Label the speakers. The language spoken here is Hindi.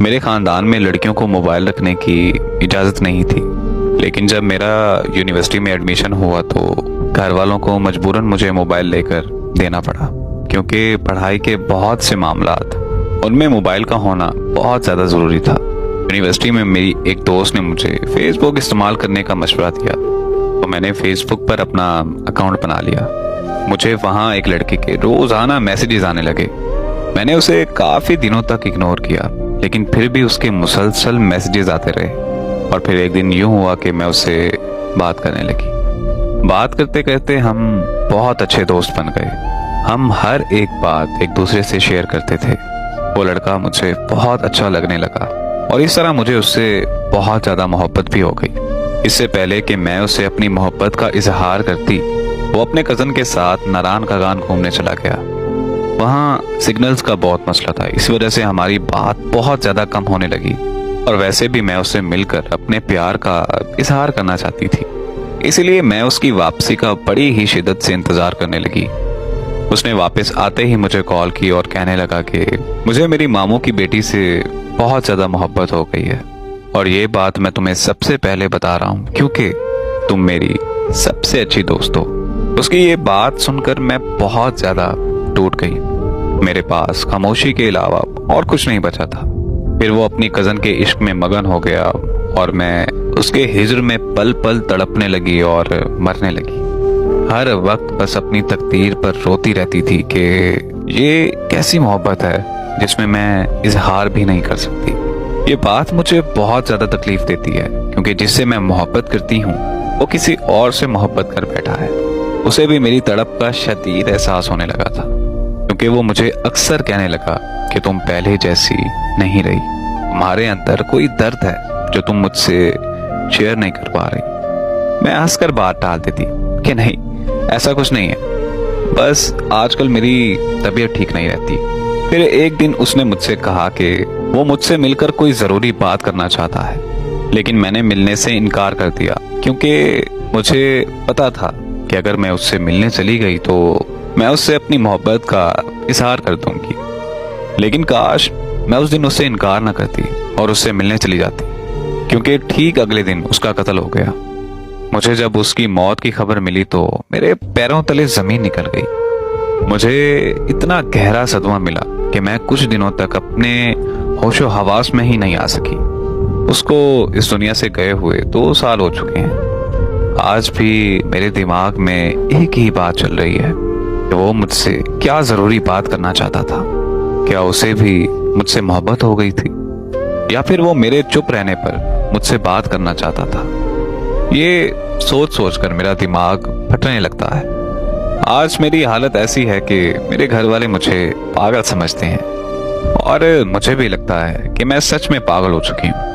Speaker 1: मेरे ख़ानदान में लड़कियों को मोबाइल रखने की इजाज़त नहीं थी, लेकिन जब मेरा यूनिवर्सिटी में एडमिशन हुआ तो घर वालों को मजबूरन मुझे मोबाइल लेकर देना पड़ा, क्योंकि पढ़ाई के बहुत से मामलात उनमें मोबाइल का होना बहुत ज़्यादा ज़रूरी था। यूनिवर्सिटी में मेरी एक दोस्त ने मुझे फेसबुक इस्तेमाल करने का मशवरा दिया, तो मैंने फेसबुक पर अपना अकाउंट बना लिया। मुझे वहाँ एक लड़के के रोज़ाना मैसेजेस आने लगे। मैंने उसे काफ़ी दिनों तक इग्नोर किया, लेकिन फिर भी उसके मुसलसल मैसेजेस आते रहे और फिर एक दिन यूं हुआ कि मैं उससे बात करने लगी। बात करते करते हम बहुत अच्छे दोस्त बन गए। हम हर एक बात एक दूसरे से शेयर करते थे। वो लड़का मुझे बहुत अच्छा लगने लगा और इस तरह मुझे उससे बहुत ज़्यादा मोहब्बत भी हो गई। इससे पहले कि मैं उसे अपनी मोहब्बत का इजहार करती, वो अपने कज़न के साथ नारायण खगान घूमने चला गया। वहाँ सिग्नल्स का बहुत मसला था, इस वजह से हमारी बात बहुत ज़्यादा कम होने लगी और वैसे भी मैं उससे मिलकर अपने प्यार का इजहार करना चाहती थी। इसीलिए मैं उसकी वापसी का बड़ी ही शिद्दत से इंतज़ार करने लगी। उसने वापस आते ही मुझे कॉल की और कहने लगा कि मुझे मेरी मामू की बेटी से बहुत ज़्यादा मोहब्बत हो गई है और ये बात मैं तुम्हें सबसे पहले बता रहा हूँ क्योंकि तुम मेरी सबसे अच्छी दोस्त हो। उसकी ये बात सुनकर मैं बहुत ज़्यादा टूट गई। मेरे पास खामोशी के अलावा और कुछ नहीं बचा था। फिर वो अपनी कज़न के इश्क में मगन हो गया और मैं उसके हिज्र में पल पल तड़पने लगी और मरने लगी। हर वक्त बस अपनी तकदीर पर रोती रहती थी कि ये कैसी मोहब्बत है जिसमें मैं इजहार भी नहीं कर सकती। ये बात मुझे बहुत ज़्यादा तकलीफ देती है क्योंकि जिससे मैं मोहब्बत करती हूँ वो किसी और से मोहब्बत कर बैठा है। उसे भी मेरी तड़प का शदीद एहसास होने लगा था, क्योंकि वो मुझे अक्सर कहने लगा कि तुम पहले जैसी नहीं रही, तुम्हारे अंदर कोई दर्द है जो तुम मुझसे शेयर नहीं कर पा रही। मैं हंसकर बात टाल देती कि नहीं, ऐसा कुछ नहीं है, बस आजकल मेरी तबीयत ठीक नहीं रहती। फिर एक दिन उसने मुझसे कहा कि वो मुझसे मिलकर कोई ज़रूरी बात करना चाहता है, लेकिन मैंने मिलने से इनकार कर दिया क्योंकि मुझे पता था कि अगर मैं उससे मिलने चली गई तो मैं उससे अपनी मोहब्बत का इजहार कर दूंगी। लेकिन काश मैं उस दिन उससे इनकार ना करती और उससे मिलने चली जाती, क्योंकि ठीक अगले दिन उसका कत्ल हो गया। मुझे जब उसकी मौत की खबर मिली तो मेरे पैरों तले जमीन निकल गई। मुझे इतना गहरा सदमा मिला कि मैं कुछ दिनों तक अपने होशो हवास में ही नहीं आ सकी। उसको इस दुनिया से गए हुए 2 साल हो चुके हैं। आज भी मेरे दिमाग में एक ही बात चल रही है कि वो मुझसे क्या ज़रूरी बात करना चाहता था। क्या उसे भी मुझसे मोहब्बत हो गई थी या फिर वो मेरे चुप रहने पर मुझसे बात करना चाहता था। ये सोच सोच कर मेरा दिमाग फटने लगता है। आज मेरी हालत ऐसी है कि मेरे घर वाले मुझे पागल समझते हैं और मुझे भी लगता है कि मैं सच में पागल हो चुकी हूँ।